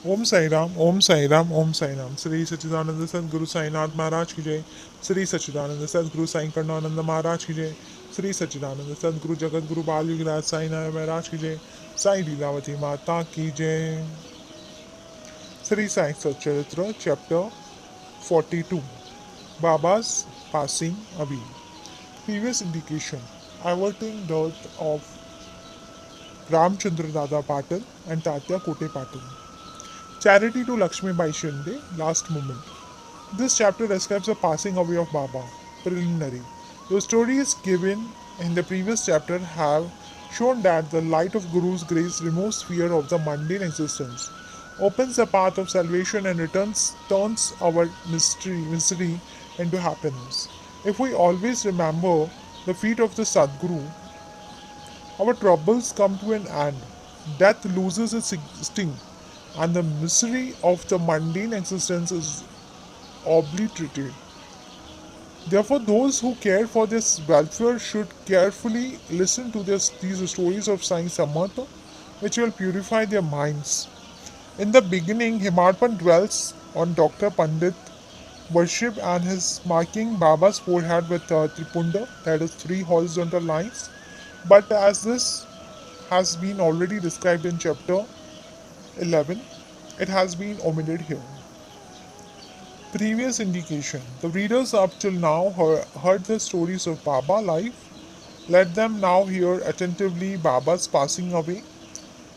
ओम साई राम, ओम साई राम, ओम साई राम। श्री सच्चिदानंद सदगुरु साईनाथ महाराज की जय। श्री सच्चिदानंद सदगुरु साई कर्णानंद महाराज की जय। श्री सच्चिदानंद सदगुरु जगत गुरु बाल युगराज साई नारायण महाराज की जय। साई लीलावती माता की जय। श्री साई सच्चरित्र chapter 42, Baba's passing away. Previous indication: averting death of Ramchandra Dada Patil and Tatya Kote Patil. Charity to Lakshmi Bai Shinde, last moment. This chapter describes the passing away of Baba. Preliminary. The stories given in the previous chapter have shown that the light of Guru's grace removes fear of the mundane existence, opens the path of salvation, and turns our misery into happiness. If we always remember the feet of the Sadguru, our troubles come to an end. Death loses its sting, and the misery of the mundane existence is obliterated. Therefore, those who care for this welfare should carefully listen to these stories of Sai Samartha, which will purify their minds. In the beginning, Himarpan dwells on Dr. Pandit worship and his marking Baba's forehead with Tripunda, that is, three horizontal lines. But as this has been already described in chapter 11, it has been omitted here. Previous indication: the readers up till now heard the stories of Baba life. Let them now hear attentively Baba's passing away.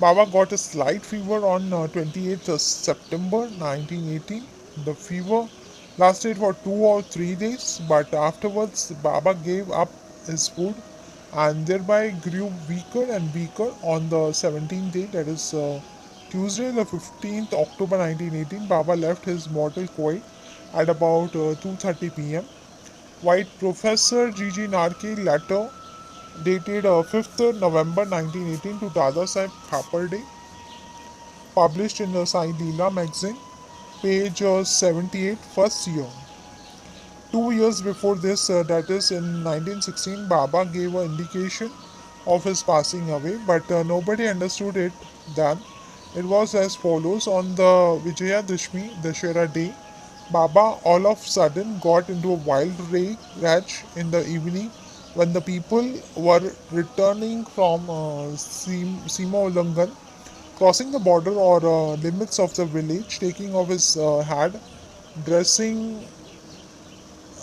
Baba got a slight fever on 28th September 1918. The fever lasted for 2 or 3 days, but afterwards Baba gave up his food and thereby grew weaker and weaker. On the 17th day, that is Tuesday, the 15th October 1918, Baba left his mortal coil at about 2:30 p.m. White Professor G.G. Narke letter dated 5th November 1918 to Dada Saheb Khaparde, published in the Sai Leela magazine, page 78, first year. 2 years before this, that is in 1916, Baba gave an indication of his passing away, but nobody understood it then. It was as follows: on the Vijayadashmi Dashera day, Baba all of a sudden got into a wild rage in the evening when the people were returning from Sima Ulangan, crossing the border or limits of the village, taking off his hat, dressing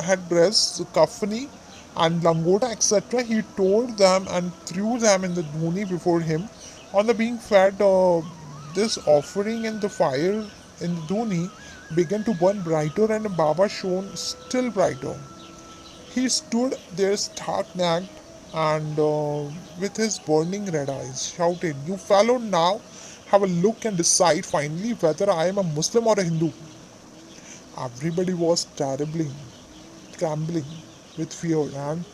headdress, kafani, and langota, etc. He tore them and threw them in the dhoni before him. On the being fed, this offering in the fire in the dhoni began to burn brighter, and Baba shone still brighter. He stood there stark-necked and with his burning red eyes, shouted, "You fellow now have a look and decide finally whether I am a Muslim or a Hindu." Everybody was terribly trembling with fear, and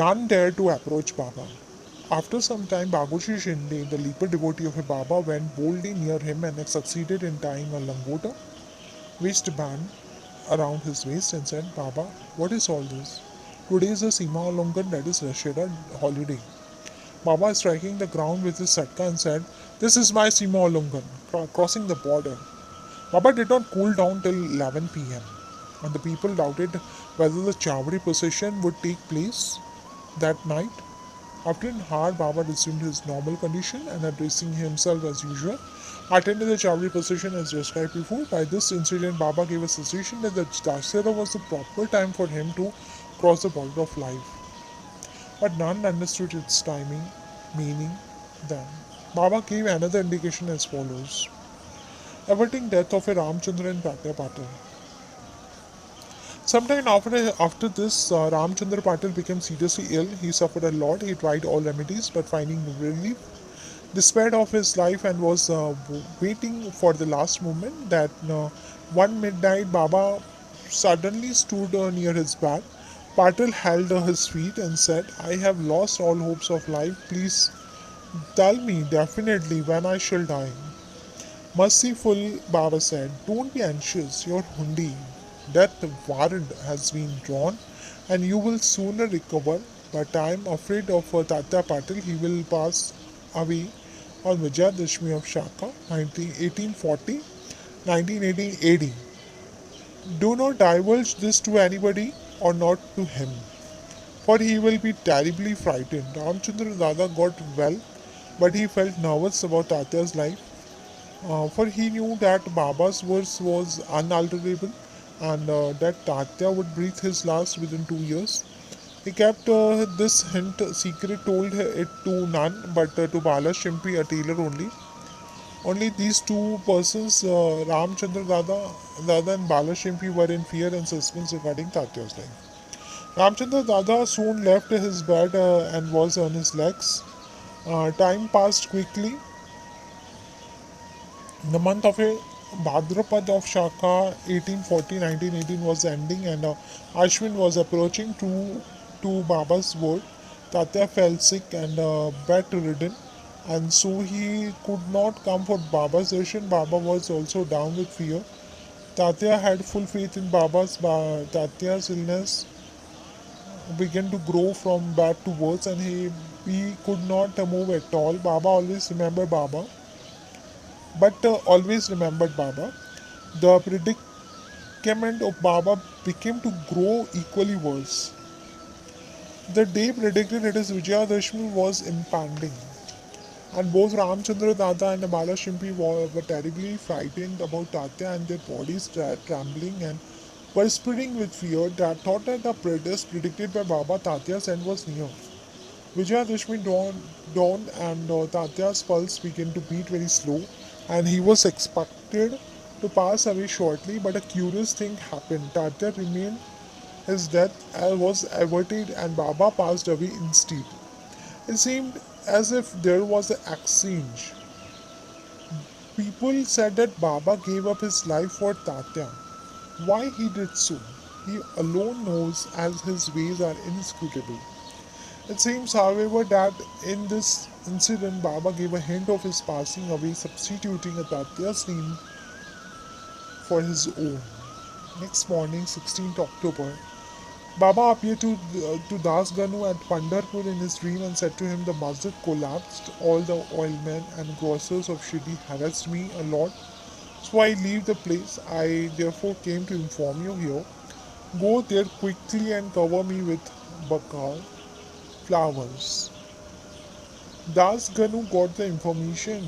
none dared to approach Baba. After some time, Bagushi Shinde, the leaper devotee of Baba, went boldly near him and succeeded in tying a langota waistband around his waist and said, "Baba, what is all this? Today is the Sima Ullangan, that is Dussehra holiday." Baba, striking the ground with his satka, and said, "This is my Sima Ullangan, crossing the border." Baba did not cool down till 11 p.m., and the people doubted whether the Chawri procession would take place that night. After an hour, Baba resumed his normal condition and, addressing himself as usual, attended the Chawri procession as described before. By this incident, Baba gave a suggestion that the Dasera was the proper time for him to cross the border of life. But none understood its timing, meaning then. Baba gave another indication as follows: averting death of a Ramchandra and Pratya Patil. Sometime after this, Ramchandra Patil became seriously ill. He suffered a lot. He tried all remedies, but finding no relief, despaired of his life and was waiting for the last moment. That one midnight, Baba suddenly stood near his bed. Patil held his feet and said, "I have lost all hopes of life. Please tell me definitely when I shall die." Merciful Baba said, "Don't be anxious, your hundi, death warrant has been drawn and you will sooner recover. But I am afraid of Tata Patil, he will pass away on Vijayadashmi of Shaka, 1840, 1918 AD. Do not divulge this to anybody or not to him, for he will be terribly frightened. Ramchandra Dada got well, but he felt nervous about Tatya's life, for he knew that Baba's verse was unalterable and that Tatya would breathe his last within 2 years. He kept this hint secret, told it to none but to Bala Shimpi, a tailor only. Only these two persons, Ramchandra Dada and Bala Shimpi, were in fear and suspense regarding Tatya's life. Ramchandra Dada soon left his bed and was on his legs. Time passed quickly. The month of Bhadrapad of Shaka 1840-1918 was ending and Ashwin was approaching to Baba's ward. Tatya fell sick and bedridden, and so he could not come for Baba's session. Baba was also down with fear. Tatya had full faith in Tatya's illness began to grow from bad to worse, and he could not move at all. But always remembered Baba. The predicament of Baba became to grow equally worse. The day predicted, it is Vijayadashmi, was impending, and both Ramchandra Dada and Bala Shimpi were terribly frightened about Tatya, and their bodies trembling and perspiring with fear. That thought that the predicted by Baba, Tatya's end was near. Vijayadashmi dawned and Tatya's pulse began to beat very slow, and he was expected to pass away shortly. But a curious thing happened. Tatya remained, his death was averted, and Baba passed away instead. It seemed as if there was an exchange. People said that Baba gave up his life for Tatya. Why he did so, he alone knows, as his ways are inscrutable. It seems, however, that in this incident Baba gave a hint of his passing away, substituting a Tatya's name for his own. Next morning, 16th October, Baba appeared to Das Ganu at Pandharpur in his dream and said to him, "The masjid collapsed. All the oilmen and grocers of Shirdi harassed me a lot, so I leave the place. I therefore came to inform you here. Go there quickly and cover me with bakar flowers." Das Ganu got the information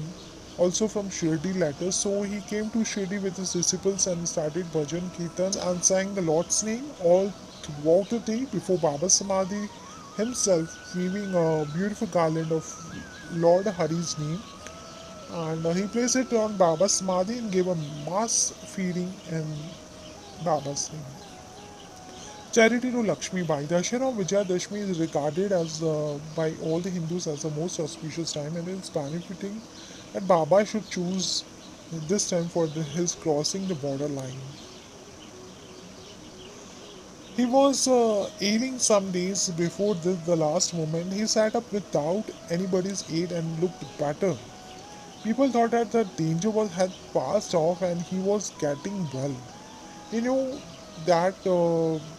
also from Shirdi letters, so he came to Shirdi with his disciples and started bhajan, kirtan, and sang the Lord's name all throughout the day before Baba Samadhi himself, weaving a beautiful garland of Lord Hari's name. And he placed it on Baba's Samadhi and gave a mass feeding in Baba's name. Charity to Lakshmi Bai. Dashera of Vijayadashmi is regarded as by all the Hindus as the most auspicious time, and it is benefiting that Baba should choose this time for his crossing the border line. He was ailing some days before the last moment. He sat up without anybody's aid and looked better. People thought that the danger had passed off and he was getting well. He knew that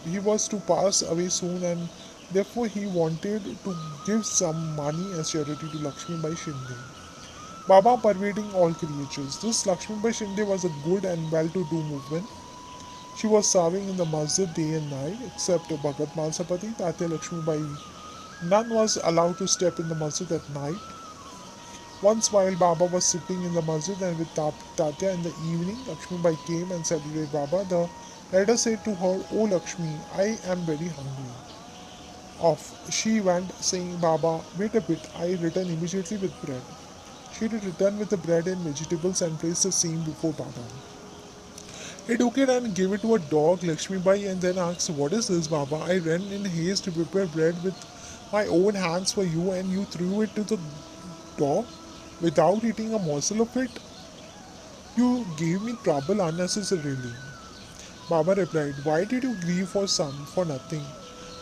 he was to pass away soon, and therefore he wanted to give some money as charity to Lakshmi Bai Shinde, Baba pervading all creatures. This Lakshmi Bai Shinde was a good and well-to-do movement. She was serving in the masjid day and night, except Bhagat Malsapati, Tatya Lakshmi Bai. None was allowed to step in the masjid at night. Once while Baba was sitting in the masjid and with Tatya in the evening, Lakshmi Bai came and said to Baba. The letter said to her, "O Lakshmi, I am very hungry." Off she went, saying, "Baba, wait a bit, I return immediately with bread." She did return with the bread and vegetables and placed the same before Baba. He took it and gave it to a dog, Lakshmi Bai, and then asked, "What is this, Baba?" "I ran in haste to prepare bread with my own hands for you, and you threw it to the dog without eating a morsel of it. You gave me trouble unnecessarily." Baba replied, "Why did you grieve for nothing?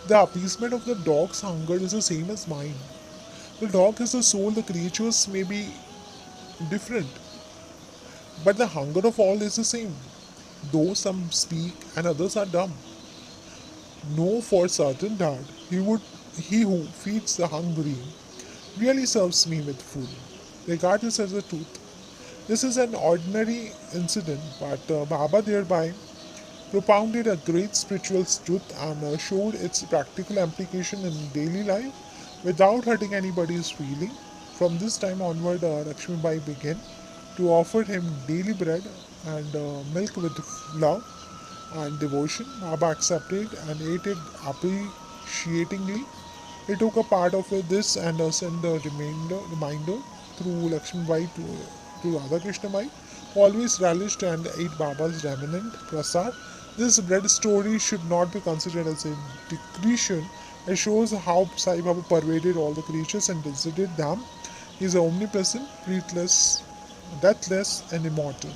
The appeasement of the dog's hunger is the same as mine. The dog has a soul, the creatures may be different, but the hunger of all is the same, though some speak and others are dumb. Know for certain that he who feeds the hungry really serves me with food." regard this as a truth. This is an ordinary incident, but Baba thereby propounded a great spiritual truth and showed its practical application in daily life without hurting anybody's feeling. From this time onward, Lakshmi Bai began to offer him daily bread and milk with love and devotion. Baba accepted and ate it appreciatingly. He took a part of this and sent the reminder through Lakshmi Bai to Radha Krishna Bai, who always relished and ate Baba's remnant prasad. This bread story should not be considered as a decretion. It shows how Sai Baba pervaded all the creatures and visited them. He is omnipresent, breathless, deathless, and immortal.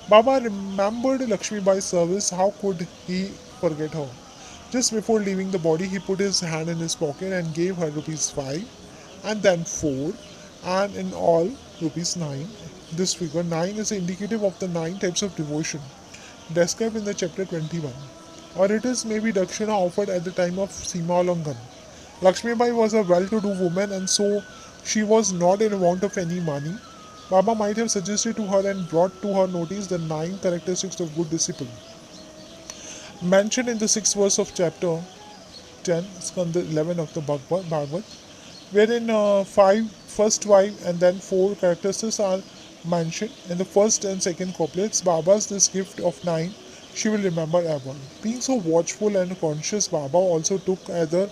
Baba remembered Lakshmi Bai's service. How could he forget her? Just before leaving the body, he put his hand in his pocket and gave her rupees 5, and then 4, and in all rupees 9. This figure 9 is indicative of the 9 types of devotion described in the chapter 21. Or it is maybe Dakshina offered at the time of Sima Ullanghan. Lakshmi Bai was a well-to-do woman and so she was not in want of any money. Baba might have suggested to her and brought to her notice the 9 characteristics of good disciple mentioned in the 6th verse of chapter 10, Skanda 11 of the Bhagavad, wherein first 5 and then 4 characteristics are mentioned in the first and second couplets. Baba's this gift of 9 she will remember ever. Being so watchful and conscious, Baba also took other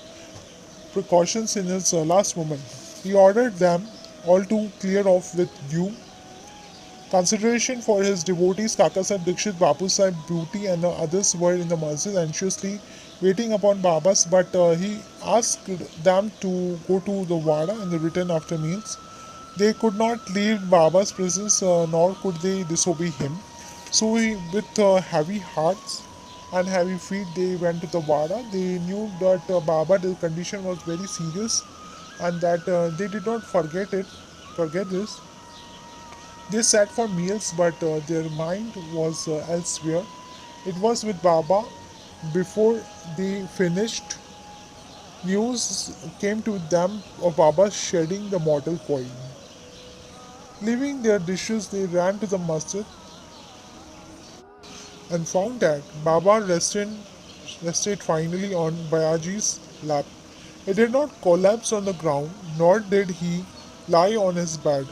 precautions in his last moment. He ordered them all to clear off with due consideration for his devotees. Kakasaheb Dikshit, Bapu Sahib Bhuti and the others were in the masjid anxiously waiting upon Babas, but he asked them to go to the Wada and return after meals. They could not leave Baba's presence, nor could they disobey him. So, with heavy hearts and heavy feet, they went to the Wada. They knew that Baba's condition was very serious, and that they did not forget this. They sat for meals, but their mind was elsewhere. It was with Baba. Before they finished, news came to them of Baba shedding the mortal coil. Leaving their dishes, they ran to the masjid and found that Baba rested finally on Bayaji's lap. He did not collapse on the ground, nor did he lie on his bed,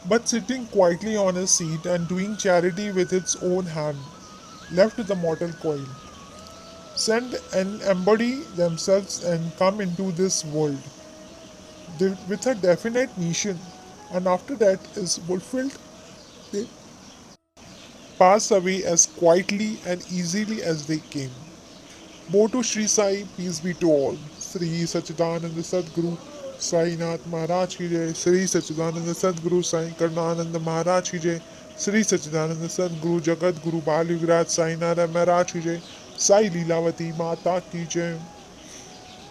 but sitting quietly on his seat and doing charity with its own hand, left the mortal coil. Send and embody themselves and come into this world with a definite mission, and after that is fulfilled, they pass away as quietly and easily as they came. Bo to Sri Sai, peace be to all. Sri Sachidananda Sadguru Sai Nath Maharaj ki jai. Sri Sachidananda Sadguru Sai Karnananda Maharaj ki jai. Sri Sachidananda Sadguru Jagat Guru Bal Yugraj Sai Nara Maharaj ki jai. Sai Leelavati Mata ki jai.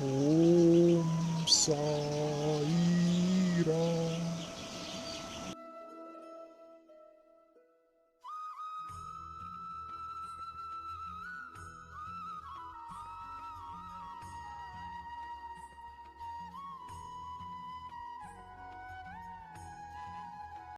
Om Sai Ram.